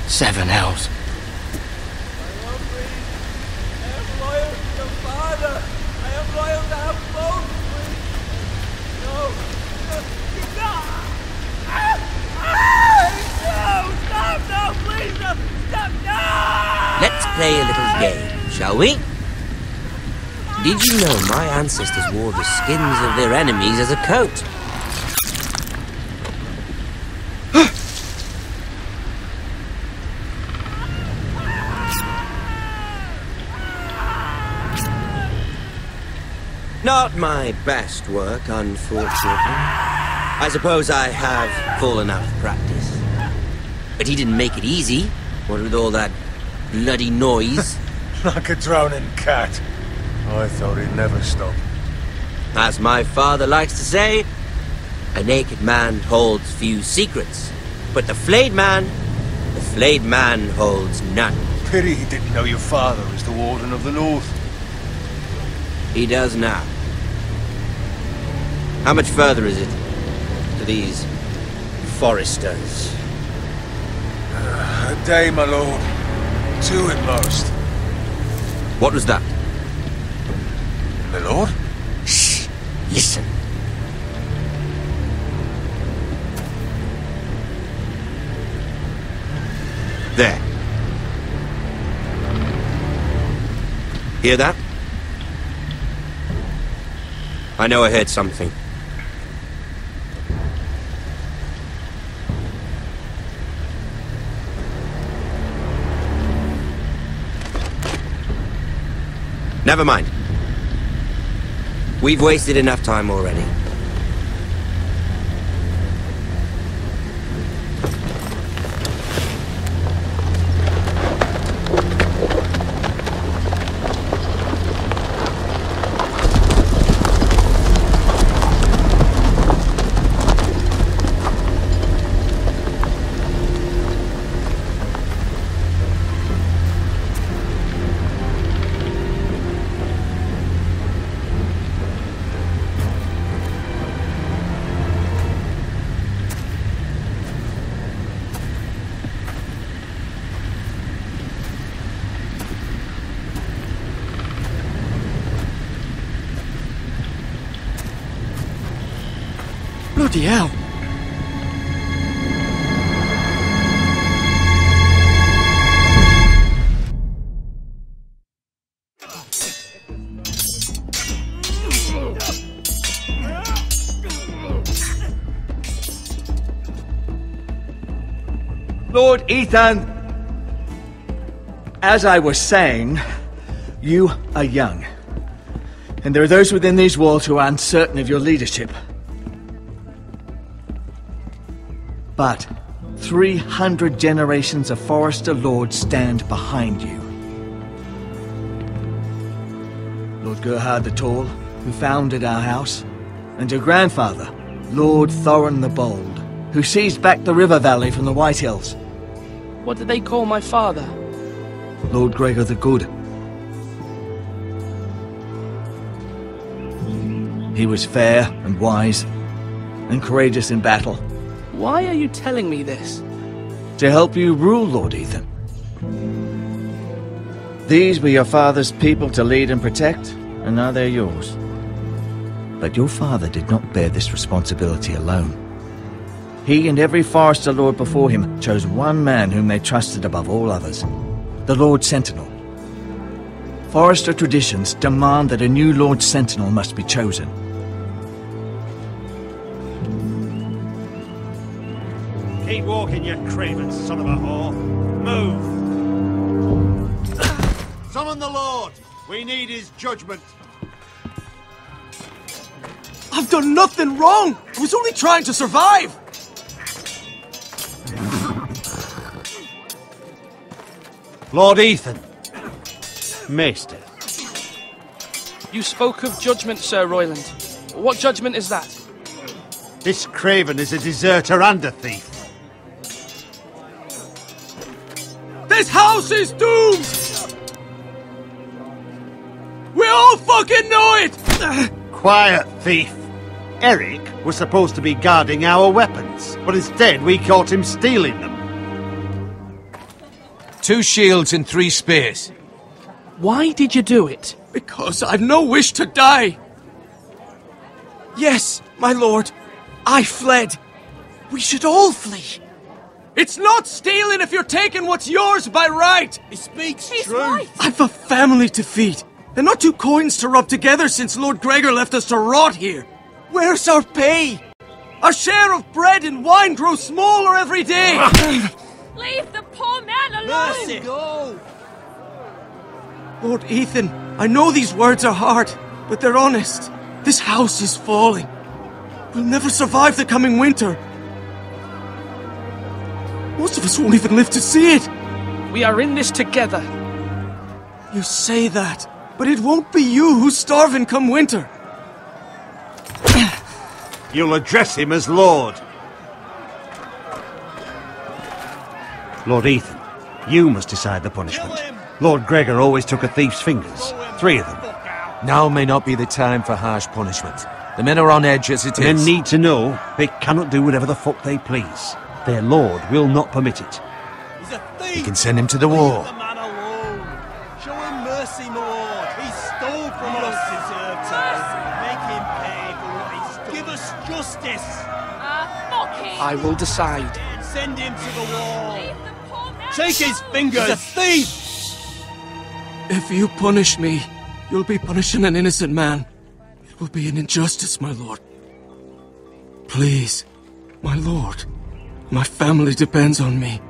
Seven hells. I am loyal to your father. I am loyal to House Forrester. No, please, no, stop, no! Let's play a little game, shall we? Did you know my ancestors wore the skins of their enemies as a coat? Not my best work, unfortunately. I suppose I have fallen out of practice. But he didn't make it easy, what with all that bloody noise. Like a drowning cat. I thought he'd never stop. As my father likes to say, a naked man holds few secrets. But the flayed man holds none. Pity he didn't know your father is the Warden of the North. He does now. How much further is it to these Forresters? A day, my lord. 2 at most. What was that? My lord? Shh! Listen. There. Hear that? I know I heard something. Never mind. We've wasted enough time already. Bloody hell! Lord Ethan, as I was saying, you are young. And there are those within these walls who are uncertain of your leadership. But 300 generations of Forrester lords stand behind you. Lord Gerhard the Tall, who founded our house, and your grandfather, Lord Thorin the Bold, who seized back the river valley from the White Hills. What did they call my father? Lord Gregor the Good. He was fair and wise, and courageous in battle. Why are you telling me this? To help you rule, Lord Ethan. These were your father's people to lead and protect, and now they're yours. But your father did not bear this responsibility alone. He and every Forrester lord before him chose one man whom they trusted above all others, the Lord Sentinel. Forrester traditions demand that a new Lord Sentinel must be chosen. Keep walking, you craven son of a whore. Move! Summon the Lord! We need his judgment. I've done nothing wrong! I was only trying to survive! Lord Ethan. Maester. You spoke of judgment, Sir Royland. What judgment is that? This craven is a deserter and a thief. This house is doomed! We all fucking know it! Quiet, thief. Eric was supposed to be guarding our weapons, but instead we caught him stealing them. 2 shields and 3 spears. Why did you do it? Because I've no wish to die. Yes, my lord. I fled. We should all flee. It's not stealing if you're taking what's yours by right. He speaks He's true. right. I've a family to feed, and not 2 coins to rub together since Lord Gregor left us to rot here. Where's our pay? Our share of bread and wine grows smaller every day. Leave the poor man alone! Mercy. Go. Lord Ethan, I know these words are hard, but they're honest. This house is falling. We'll never survive the coming winter. Most of us won't even live to see it. We are in this together. You say that, but it won't be you who's starving come winter. You'll address him as Lord. Lord Ethan, you must decide the punishment. Lord Gregor always took a thief's fingers. 3 of them. Now may not be the time for harsh punishment. The men are on edge as it Men is. need to know they cannot do whatever the fuck they please. Their lord will not permit it. He's a thief. You can send him to the wall. Leave the man alone. Show him mercy, my lord. He stole from us. Deserve to. Make him pay for what he stole. Give us justice. Fuck him! I will decide. Send him to the wall. Leave the poor man Take his alone. fingers. He's a thief. If you punish me, you'll be punishing an innocent man. It will be an injustice, my lord. Please, my lord. My family depends on me.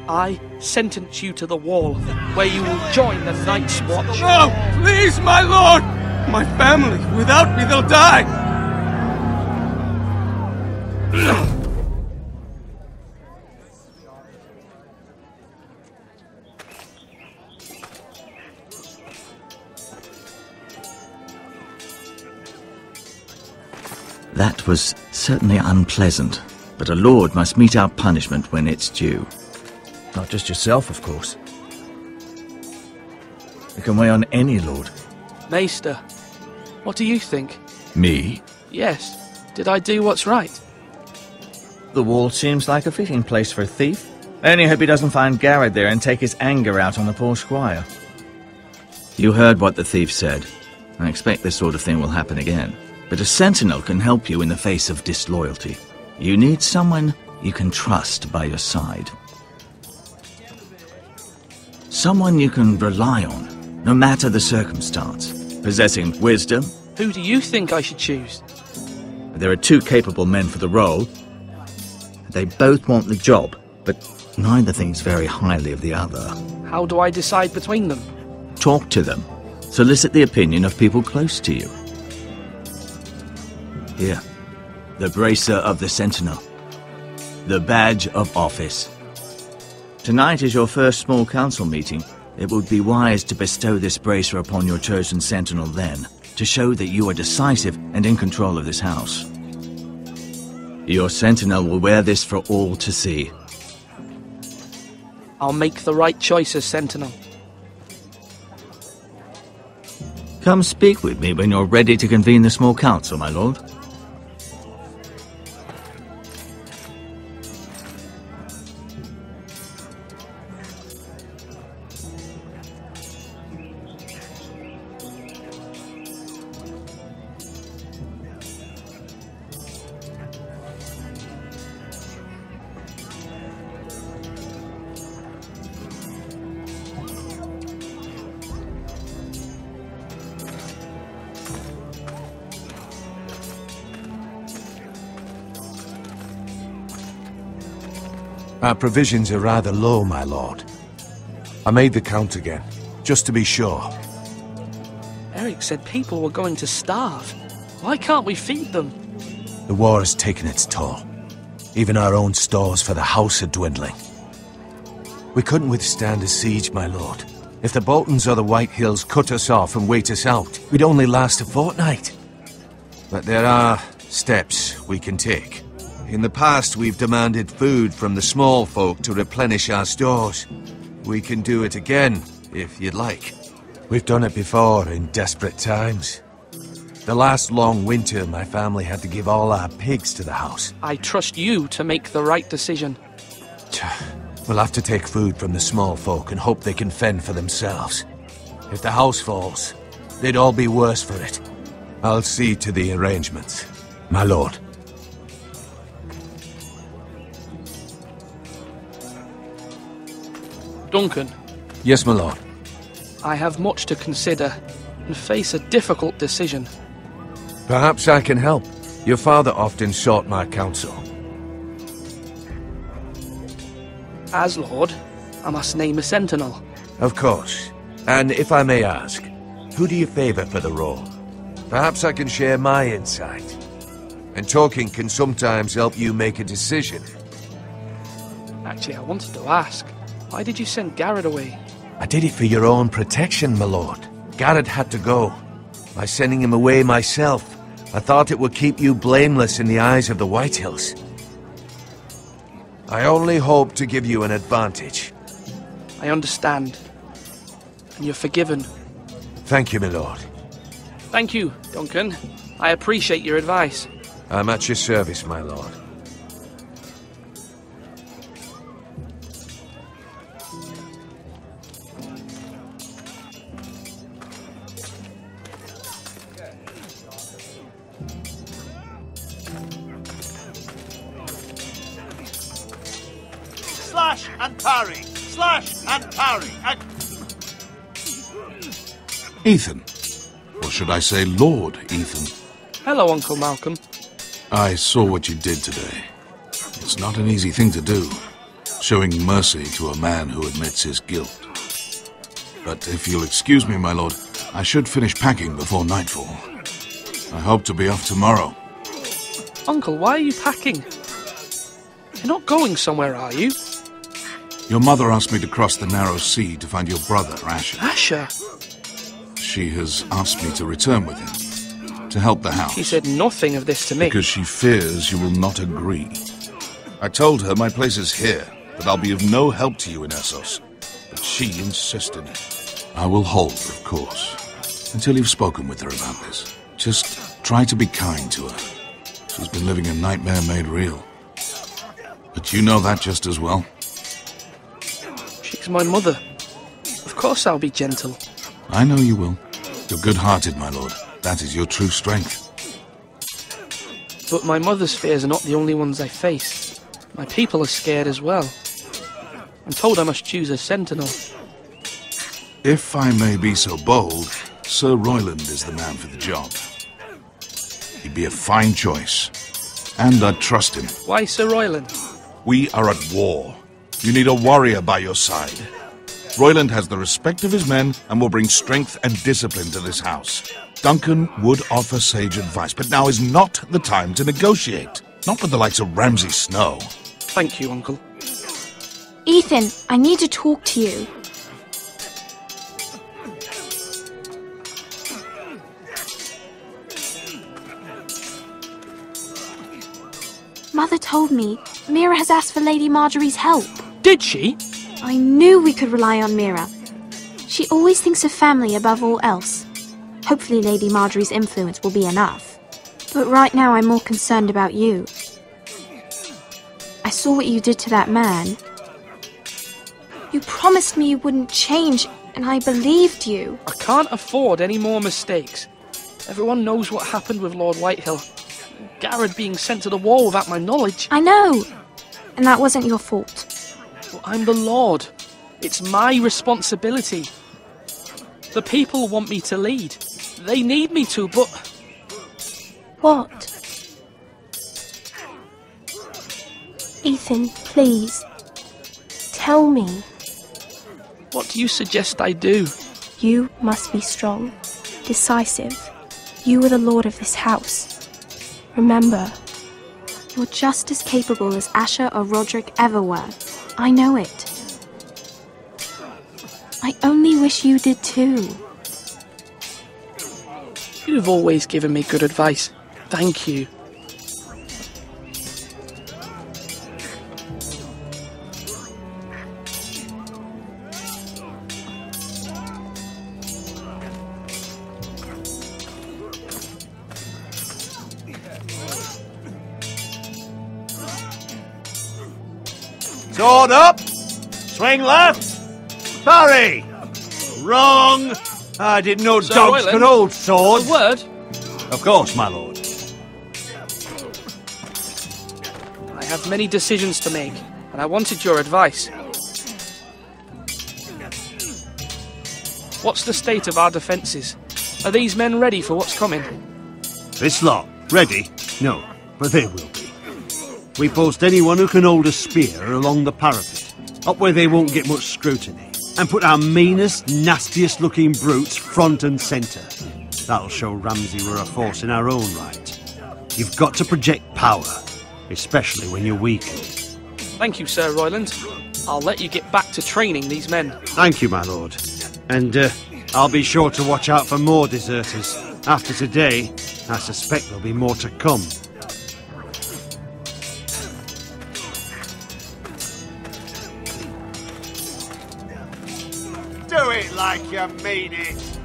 I sentence you to the wall, where you will join the Night's Watch. No, please, my lord! My family, without me, they'll die! That was certainly unpleasant, but a lord must mete out punishment when it's due. Not just yourself, of course. It can weigh on any lord. Maester, what do you think? Me? Yes. Did I do what's right? The wall seems like a fitting place for a thief. I only hope he doesn't find Garrett there and take his anger out on the poor squire. You heard what the thief said. I expect this sort of thing will happen again. But a sentinel can help you in the face of disloyalty. You need someone you can trust by your side. Someone you can rely on, no matter the circumstance. Possessing wisdom. Who do you think I should choose? There are 2 capable men for the role. They both want the job, but neither thinks very highly of the other. How do I decide between them? Talk to them. Solicit the opinion of people close to you. Here, the bracer of the Sentinel. The badge of office. Tonight is your first small council meeting. It would be wise to bestow this bracer upon your chosen Sentinel then, to show that you are decisive and in control of this house. Your Sentinel will wear this for all to see. I'll make the right choice as Sentinel. Come speak with me when you're ready to convene the small council, my lord. Our provisions are rather low, my lord. I made the count again, just to be sure. Eric said people were going to starve. Why can't we feed them? The war has taken its toll. Even our own stores for the house are dwindling. We couldn't withstand a siege, my lord. If the Boltons or the White Hills cut us off and wait us out, we'd only last a fortnight. But there are steps we can take. In the past, we've demanded food from the small folk to replenish our stores. We can do it again, if you'd like. We've done it before in desperate times. The last long winter, my family had to give all our pigs to the house. I trust you to make the right decision. We'll have to take food from the small folk and hope they can fend for themselves. If the house falls, they'd all be worse for it. I'll see to the arrangements, my lord. Duncan. Yes, my lord. I have much to consider and face a difficult decision. Perhaps I can help. Your father often sought my counsel. As Lord, I must name a sentinel. Of course. And if I may ask, who do you favor for the role? Perhaps I can share my insight. And talking can sometimes help you make a decision. Actually, I wanted to ask, why did you send Garrett away? I did it for your own protection, my lord. Garrett had to go. By sending him away myself, I thought it would keep you blameless in the eyes of the White Hills. I only hope to give you an advantage. I understand. And you're forgiven. Thank you, my lord. Thank you, Duncan. I appreciate your advice. I'm at your service, my lord. Slash and parry! Slash and parry! Ethan. Or should I say Lord Ethan? Hello, Uncle Malcolm. I saw what you did today. It's not an easy thing to do, showing mercy to a man who admits his guilt. But if you'll excuse me, my lord, I should finish packing before nightfall. I hope to be off tomorrow. Uncle, why are you packing? You're not going somewhere, are you? Your mother asked me to cross the narrow sea to find your brother, Asher. Asher? She has asked me to return with him, to help the house. She said nothing of this to me. Because she fears you will not agree. I told her my place is here, that I'll be of no help to you in Essos. But she insisted. I will hold, of course, until you've spoken with her about this. Just try to be kind to her. She's been living a nightmare made real. But you know that just as well. She's my mother. Of course I'll be gentle. I know you will. You're good-hearted, my lord. That is your true strength. But my mother's fears are not the only ones I face. My people are scared as well. I'm told I must choose a sentinel. If I may be so bold, Sir Royland is the man for the job. He'd be a fine choice. And I'd trust him. Why Sir Royland? We are at war. You need a warrior by your side. Royland has the respect of his men and will bring strength and discipline to this house. Duncan would offer sage advice, but now is not the time to negotiate. Not with the likes of Ramsay Snow. Thank you, Uncle. Ethan, I need to talk to you. Mother told me Mira has asked for Lady Marjorie's help. Did she? I knew we could rely on Mira. She always thinks of family above all else. Hopefully Lady Marjorie's influence will be enough. But right now I'm more concerned about you. I saw what you did to that man. You promised me you wouldn't change, and I believed you. I can't afford any more mistakes. Everyone knows what happened with Lord Whitehill. Garrett being sent to the war without my knowledge. I know. And that wasn't your fault. Well, I'm the Lord. It's my responsibility. The people want me to lead. They need me to, but... What? Ethan, please. Tell me. What do you suggest I do? You must be strong, decisive. You are the lord of this house. Remember, you're just as capable as Asher or Roderick ever were. I know it. I only wish you did too. You've always given me good advice. Thank you. Sword up! Swing left! Parry! Wrong! I didn't know Sir dogs Royland, could hold swords. A word? Of course, my lord. I have many decisions to make, and I wanted your advice. What's the state of our defences? Are these men ready for what's coming? This lot, ready? No, but they will be. We post anyone who can hold a spear along the parapet, up where they won't get much scrutiny, and put our meanest, nastiest looking brutes front and centre. That'll show Ramsay we're a force in our own right. You've got to project power, especially when you're weakened. Thank you, Sir Royland. I'll let you get back to training these men. Thank you, my lord. And I'll be sure to watch out for more deserters. After today, I suspect there'll be more to come. Do it like you mean it!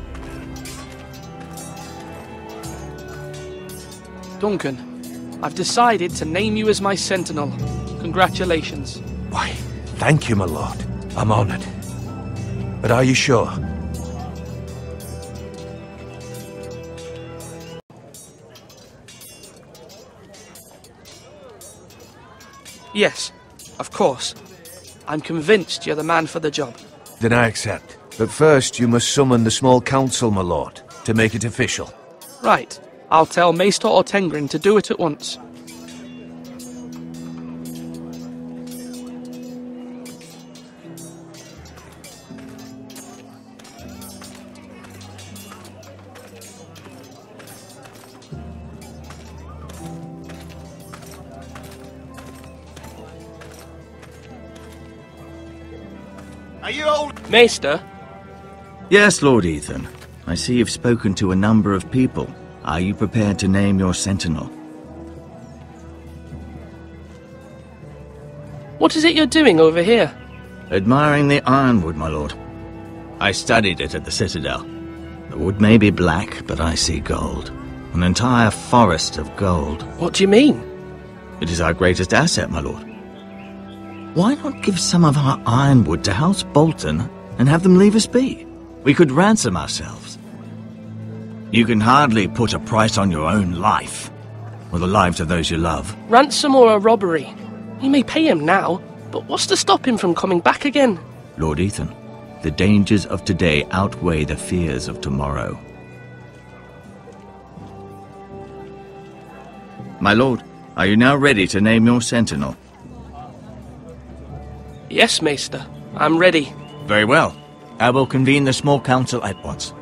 Duncan, I've decided to name you as my sentinel. Congratulations. Why, thank you, my lord. I'm honoured. But are you sure? Yes, of course. I'm convinced you're the man for the job. Then I accept. But first you must summon the small council, my lord, to make it official. Right. I'll tell Maester Ortengrin to do it at once. Are you old? Maester? Yes, Lord Ethan. I see you've spoken to a number of people. Are you prepared to name your sentinel? What is it you're doing over here? Admiring the ironwood, my lord. I studied it at the Citadel. The wood may be black, but I see gold. An entire forest of gold. What do you mean? It is our greatest asset, my lord. Why not give some of our ironwood to House Bolton and have them leave us be? We could ransom ourselves. You can hardly put a price on your own life, or the lives of those you love. Ransom or a robbery? You may pay him now, but what's to stop him from coming back again? Lord Ethan, the dangers of today outweigh the fears of tomorrow. My lord, are you now ready to name your sentinel? Yes, Maester. I'm ready. Very well. I will convene the small council at once.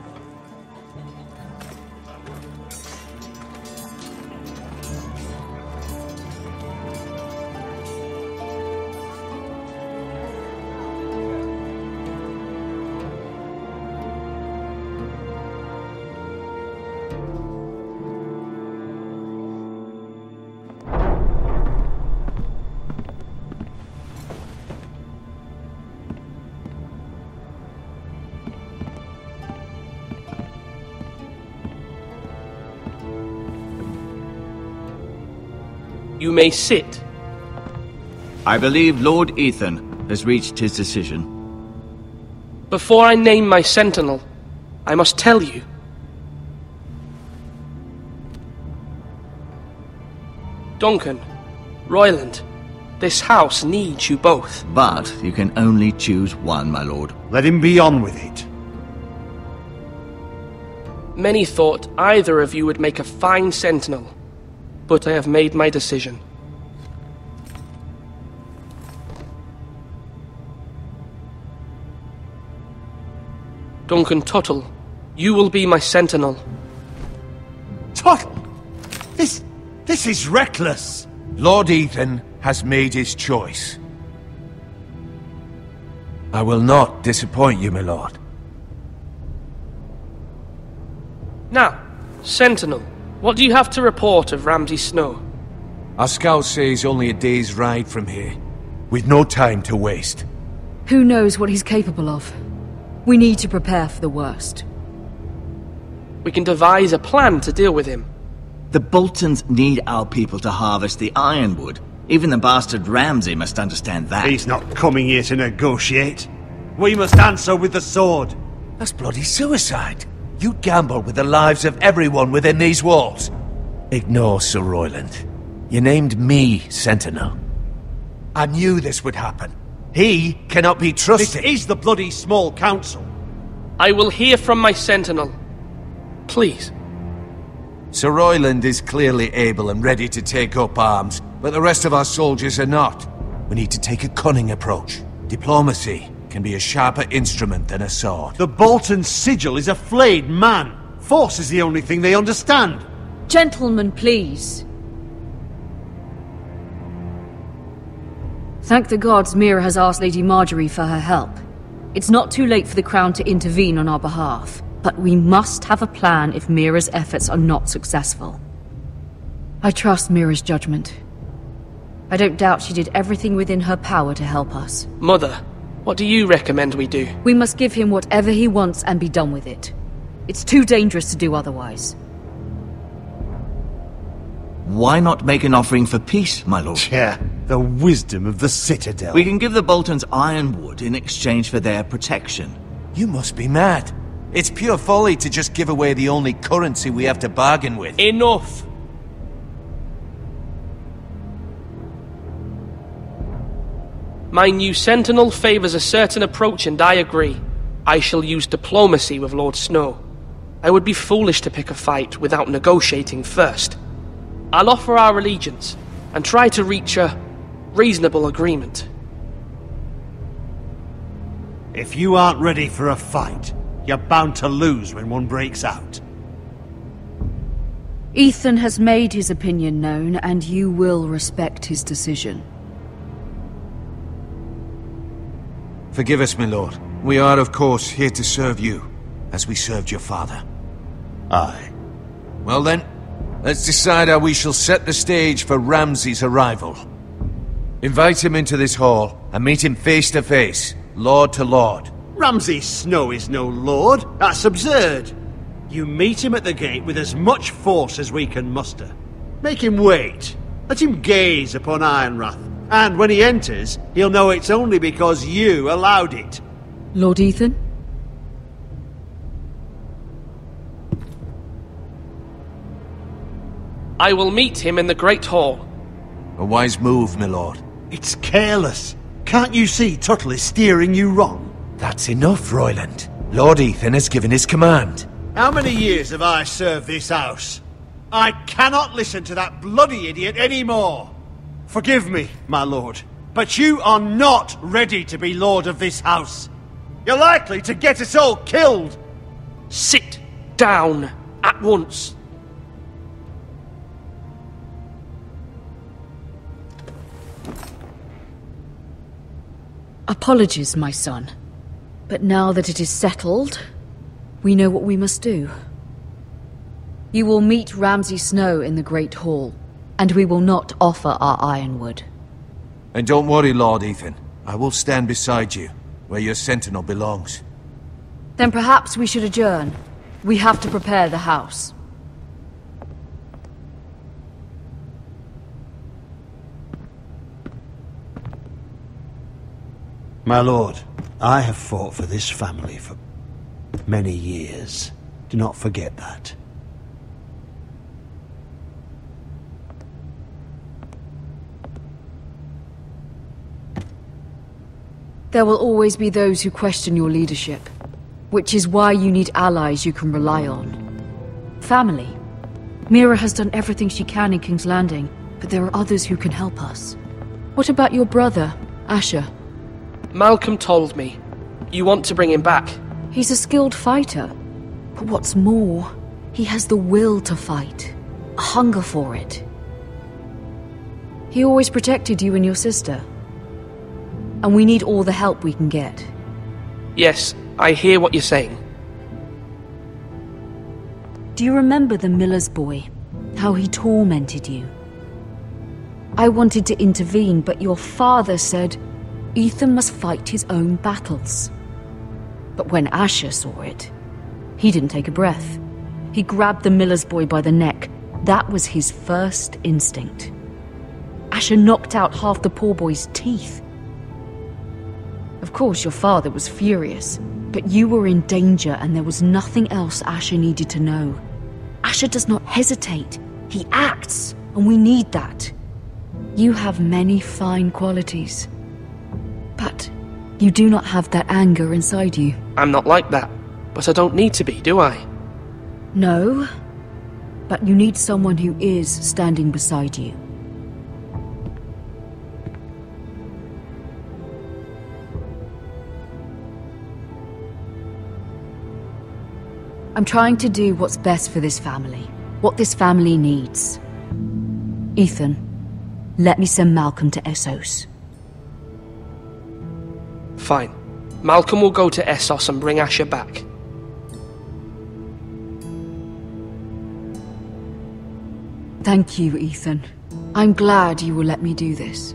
You may sit. I believe Lord Ethan has reached his decision. Before I name my sentinel, I must tell you. Duncan, Royland, this house needs you both. But you can only choose one, my lord. Let him be on with it. Many thought either of you would make a fine sentinel, but I have made my decision. Duncan Tuttle, you will be my sentinel. Tuttle! This is reckless! Lord Ethan has made his choice. I will not disappoint you, my lord. Now, Sentinel, what do you have to report of Ramsay Snow? Our scout says only a day's ride from here, with no time to waste. Who knows what he's capable of? We need to prepare for the worst. We can devise a plan to deal with him. The Boltons need our people to harvest the ironwood. Even the bastard Ramsay must understand that. He's not coming here to negotiate. We must answer with the sword. That's bloody suicide. You gamble with the lives of everyone within these walls. Ignore Sir Royland. You named me Sentinel. I knew this would happen. He cannot be trusted. This is the bloody small council. I will hear from my Sentinel. Please. Sir Royland is clearly able and ready to take up arms, but the rest of our soldiers are not. We need to take a cunning approach. Diplomacy can be a sharper instrument than a sword. The Bolton sigil is a flayed man. Force is the only thing they understand. Gentlemen, please. Thank the gods Mira has asked Lady Marjorie for her help. It's not too late for the Crown to intervene on our behalf, but we must have a plan if Mira's efforts are not successful. I trust Mira's judgment. I don't doubt she did everything within her power to help us. Mother, what do you recommend we do? We must give him whatever he wants and be done with it. It's too dangerous to do otherwise. Why not make an offering for peace, my lord? Yeah, the wisdom of the Citadel. We can give the Boltons ironwood in exchange for their protection. You must be mad. It's pure folly to just give away the only currency we have to bargain with. Enough! My new Sentinel favors a certain approach, and I agree. I shall use diplomacy with Lord Snow. I would be foolish to pick a fight without negotiating first. I'll offer our allegiance, and try to reach a reasonable agreement. If you aren't ready for a fight, you're bound to lose when one breaks out. Ethan has made his opinion known, and you will respect his decision. Forgive us, my lord. We are, of course, here to serve you, as we served your father. Aye. Well then, let's decide how we shall set the stage for Ramsay's arrival. Invite him into this hall, and meet him face to face, lord to lord. Ramsay Snow is no lord. That's absurd. You meet him at the gate with as much force as we can muster. Make him wait. Let him gaze upon Ironrath. And when he enters, he'll know it's only because you allowed it. Lord Ethan? I will meet him in the Great Hall. A wise move, my lord. It's careless. Can't you see Tuttle is steering you wrong? That's enough, Royland. Lord Ethan has given his command. How many years have I served this house? I cannot listen to that bloody idiot anymore. Forgive me, my lord, but you are not ready to be lord of this house. You're likely to get us all killed. Sit down at once. Apologies, my son. But now that it is settled, we know what we must do. You will meet Ramsay Snow in the Great Hall, and we will not offer our ironwood. And don't worry, Lord Ethan. I will stand beside you, where your sentinel belongs. Then perhaps we should adjourn. We have to prepare the house. My lord, I have fought for this family for many years. Do not forget that. There will always be those who question your leadership, which is why you need allies you can rely on. Family. Mira has done everything she can in King's Landing, but there are others who can help us. What about your brother, Asher? Malcolm told me. You want to bring him back? He's a skilled fighter. But what's more, he has the will to fight. A hunger for it. He always protected you and your sister. And we need all the help we can get. Yes, I hear what you're saying. Do you remember the miller's boy? How he tormented you? I wanted to intervene, but your father said Ethan must fight his own battles. But when Asher saw it, he didn't take a breath. He grabbed the miller's boy by the neck. That was his first instinct. Asher knocked out half the poor boy's teeth. Of course, your father was furious, but you were in danger and there was nothing else Asher needed to know. Asher does not hesitate. He acts, and we need that. You have many fine qualities, but you do not have that anger inside you. I'm not like that, but I don't need to be, do I? No, but you need someone who is standing beside you. I'm trying to do what's best for this family, what this family needs. Ethan, let me send Malcolm to Essos. Fine. Malcolm will go to Essos and bring Asher back. Thank you, Ethan. I'm glad you will let me do this.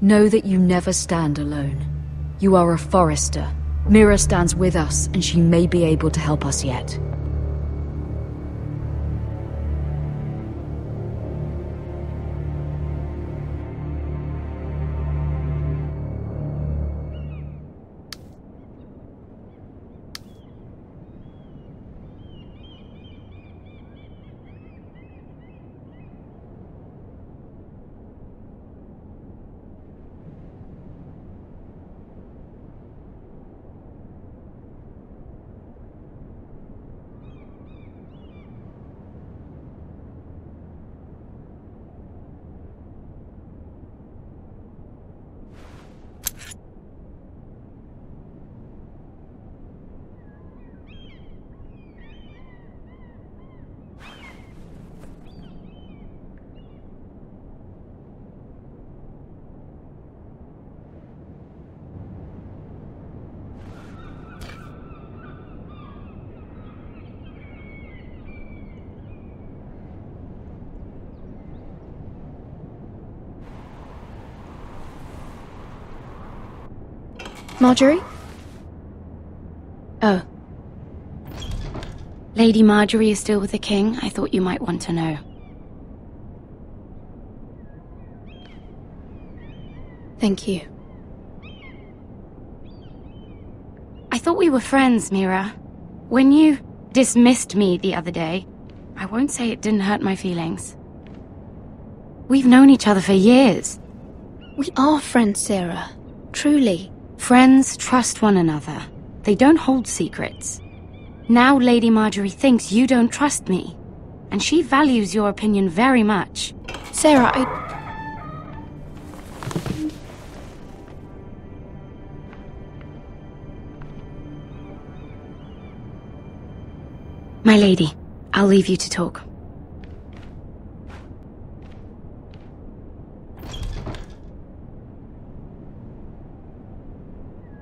Know that you never stand alone. You are a Forrester. Mira stands with us, and she may be able to help us yet. Marjorie? Oh. Lady Marjorie is still with the king. I thought you might want to know. Thank you. I thought we were friends, Mira. When you dismissed me the other day, I won't say it didn't hurt my feelings. We've known each other for years. We are friends, Sarah. Truly. Friends trust one another. They don't hold secrets. Now Lady Marjorie thinks you don't trust me, and she values your opinion very much. Sarah, My lady, I'll leave you to talk.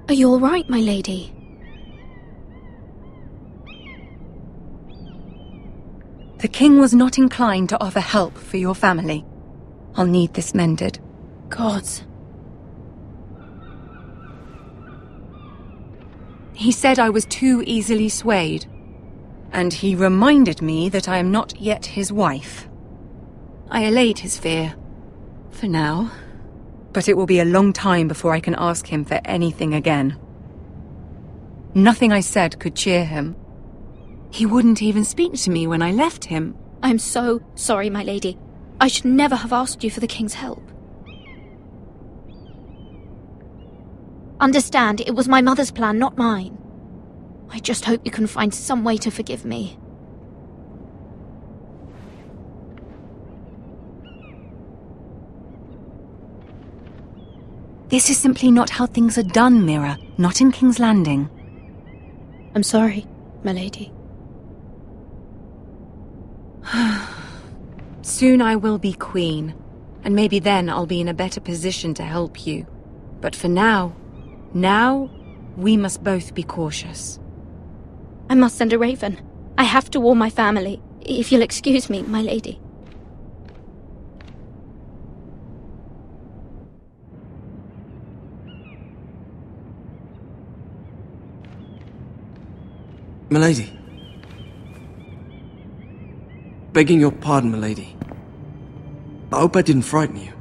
Are you all right, my lady? The king was not inclined to offer help for your family. I'll need this mended. Gods. He said I was too easily swayed. And he reminded me that I am not yet his wife. I allayed his fear. For now. But it will be a long time before I can ask him for anything again. Nothing I said could cheer him. He wouldn't even speak to me when I left him. I'm so sorry, my lady. I should never have asked you for the king's help. Understand, it was my mother's plan, not mine. I just hope you can find some way to forgive me. This is simply not how things are done, Mira. Not in King's Landing. I'm sorry, my lady. Soon I will be queen, and maybe then I'll be in a better position to help you. But for now, We must both be cautious. I must send a raven. I have to warn my family. If you'll excuse me, my lady. Milady. Begging your pardon, milady. I hope I didn't frighten you.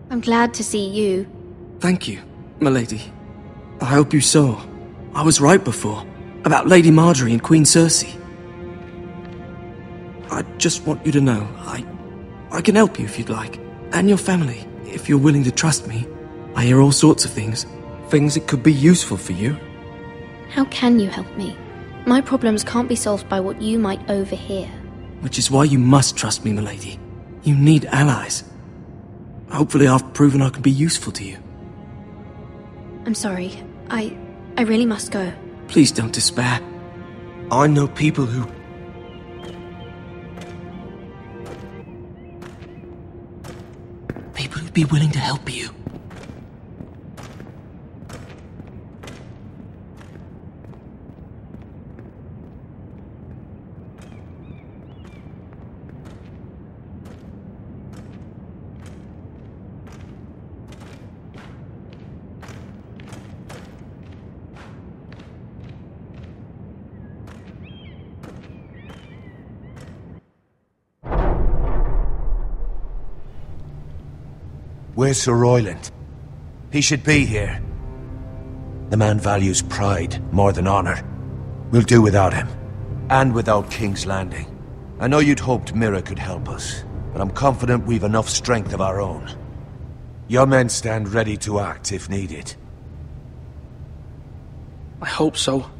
I'm glad to see you. Thank you, milady. I hope you saw. I was right before. About Lady Marjorie and Queen Cersei. I just want you to know, I can help you if you'd like. And your family, if you're willing to trust me. I hear all sorts of things. Things that could be useful for you. How can you help me? My problems can't be solved by what you might overhear. Which is why you must trust me, milady. You need allies. Hopefully I've proven I can be useful to you. I'm sorry. I really must go. Please don't despair. I know people who... People who'd be willing to help you. Where's Sir Royland? He should be here. The man values pride more than honor. We'll do without him. And without King's Landing. I know you'd hoped Mira could help us, but I'm confident we've enough strength of our own. Your men stand ready to act if needed. I hope so.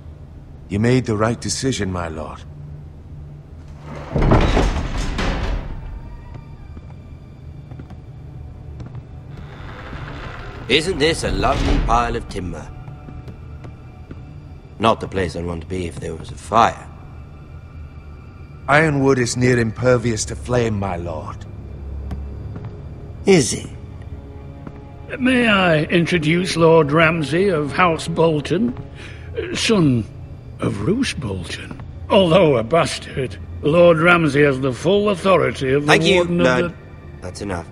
You made the right decision, my lord. Isn't this a lovely pile of timber? Not the place I'd want to be if there was a fire. Ironwood is near impervious to flame, my lord. Is it? May I introduce Lord Ramsay of House Bolton, son of Roose Bolton. Although a bastard, Lord Ramsay has the full authority of the Warden of the... That's enough.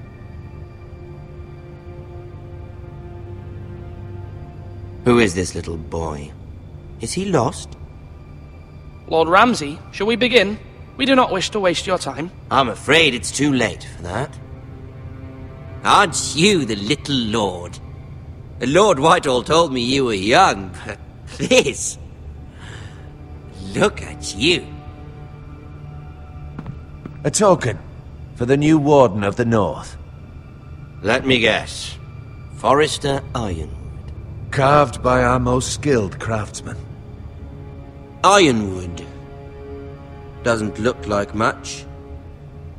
Who is this little boy? Is he lost? Lord Ramsay, shall we begin? We do not wish to waste your time. I'm afraid it's too late for that. Aren't you the little lord? Lord Whitehall told me you were young, but this... Look at you. A token for the new Warden of the North. Let me guess. Forrester Ironwood. Carved by our most skilled craftsmen. Ironwood. Doesn't look like much.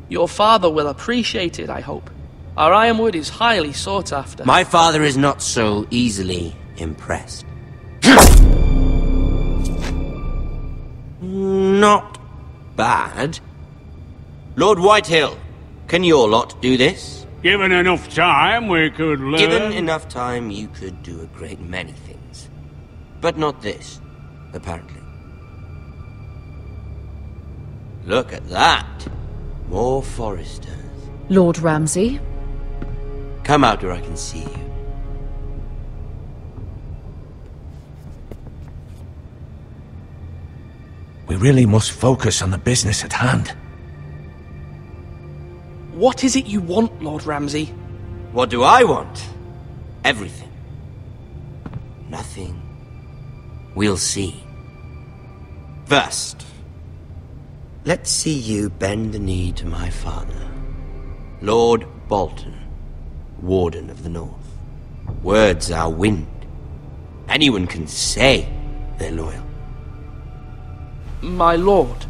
Your father will appreciate it, I hope. Our ironwood is highly sought after. My father is not so easily impressed. Not bad. Lord Whitehill, can your lot do this? Given enough time, we could learn... Given enough time, you could do a great many things. But not this, apparently. Look at that. More Forresters. Lord Ramsay? Come out where I can see you. We really must focus on the business at hand. What is it you want, Lord Ramsay? What do I want? Everything. Nothing. We'll see. First, let's see you bend the knee to my father, Lord Bolton, Warden of the North. Words are wind. Anyone can say they're loyal. My lord.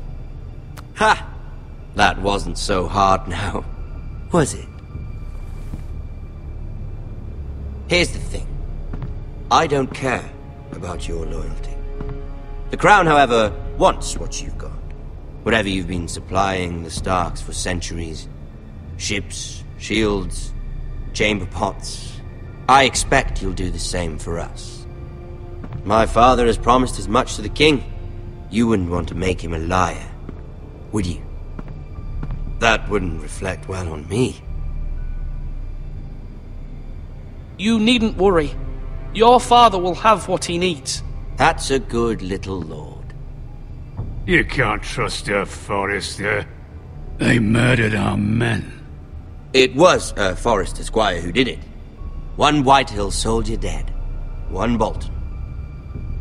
Ha! That wasn't so hard now, was it? Here's the thing. I don't care about your loyalty. The Crown, however, wants what you've got. Whatever you've been supplying the Starks for centuries. Ships, shields, chamber pots, I expect you'll do the same for us. My father has promised as much to the king. You wouldn't want to make him a liar, would you? That wouldn't reflect well on me. You needn't worry. Your father will have what he needs. That's a good little lord. You can't trust her, Forrester. They murdered our men. It was a Forrester squire who did it. One Whitehill soldier dead. One Bolton.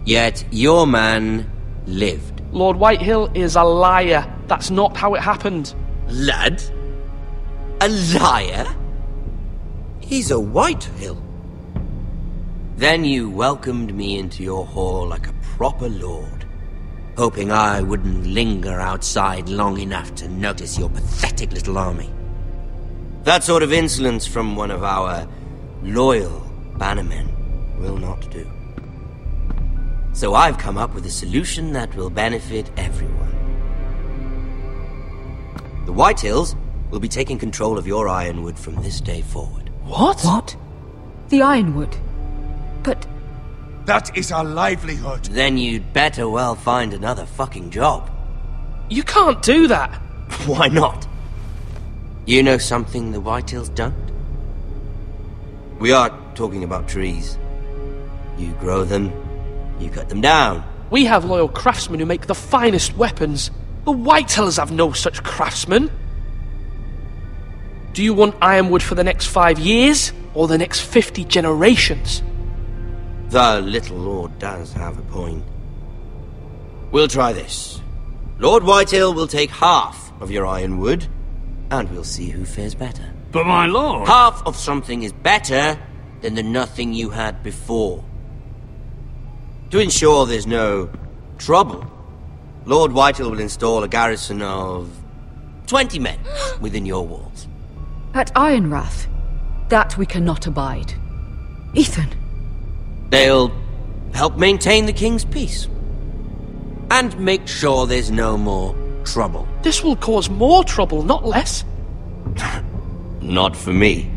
Yet your man lived. Lord Whitehill is a liar. That's not how it happened. Lad? A liar? He's a Whitehill. Then you welcomed me into your hall like a proper lord, hoping I wouldn't linger outside long enough to notice your pathetic little army. That sort of insolence from one of our loyal bannermen will not do. So I've come up with a solution that will benefit everyone. The Whitehills will be taking control of your Ironwood from this day forward. What? What? The Ironwood? But... That is our livelihood. Then you'd better well find another fucking job. You can't do that. Why not? You know something the Whitehills don't? We are talking about trees. You grow them, you cut them down. We have loyal craftsmen who make the finest weapons. The Whitehills have no such craftsmen. Do you want Ironwood for the next 5 years, or the next 50 generations? The little lord does have a point. We'll try this. Lord Whitehill will take half of your Ironwood, and we'll see who fares better. But my lord... Half of something is better than the nothing you had before. To ensure there's no trouble, Lord Whitehill will install a garrison of 20 men within your walls. At Ironrath? That we cannot abide. Ethan! They'll help maintain the king's peace. And make sure there's no more trouble. This will cause more trouble, not less. Not for me.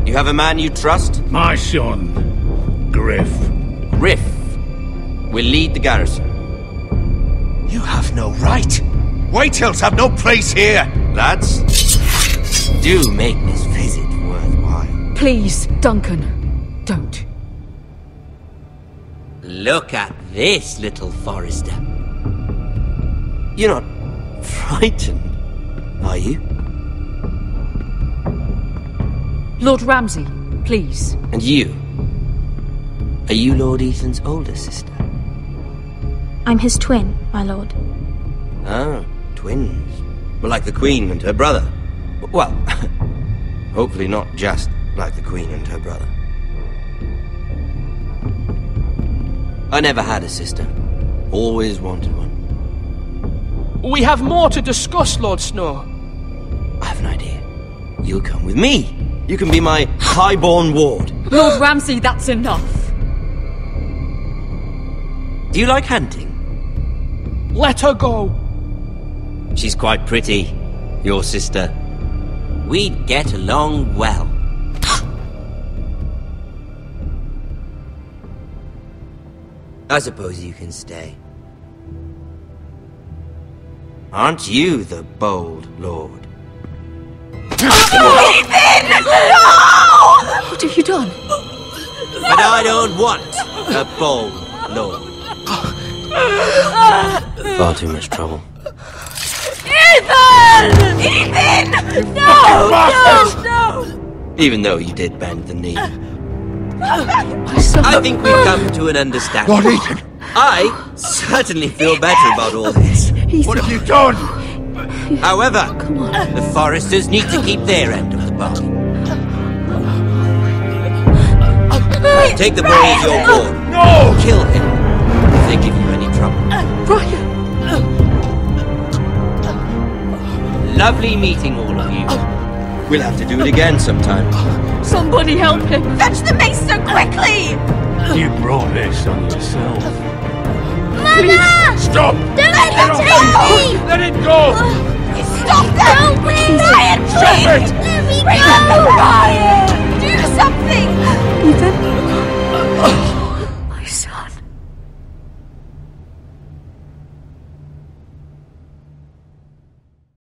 You have a man you trust? My son, Griff. Griff will lead the garrison. You have no right. Whitehills have no place here. Lads, do make this visit worthwhile. Please, Duncan, don't. Look at this, little Forrester. You're not frightened, are you? Lord Ramsay, please. And you? Are you Lord Ethan's older sister? I'm his twin, my lord. Ah, twins. Well, like the Queen and her brother. Well, hopefully not just like the Queen and her brother. I never had a sister. Always wanted one. We have more to discuss, Lord Snow. I have an idea. You'll come with me. You can be my highborn ward. Lord Ramsay, that's enough. Do you like hunting? Let her go. She's quite pretty, your sister. We'd get along well. I suppose you can stay. Aren't you the bold lord? Ethan! No! What have you done? But I don't want a bold lord. Far too much trouble. Ethan! Ethan! No! No! No! Even though you did bend the knee. I think we've come to an understanding. Lord Ethan! I certainly feel better about all this. What have you done? However, the Forresters need to keep their end of the bargain. Take the boy as your ward. No! Kill him if they give you any trouble. Brian! Lovely meeting all of you. We'll have to do it again sometime. Somebody help him! Fetch the maester quickly! You brought this on yourself. Please, stop! Don't let him take me! Let it go! Stop them! Ryan, Stop it! Let me go! Ryan! Do something! Ethan?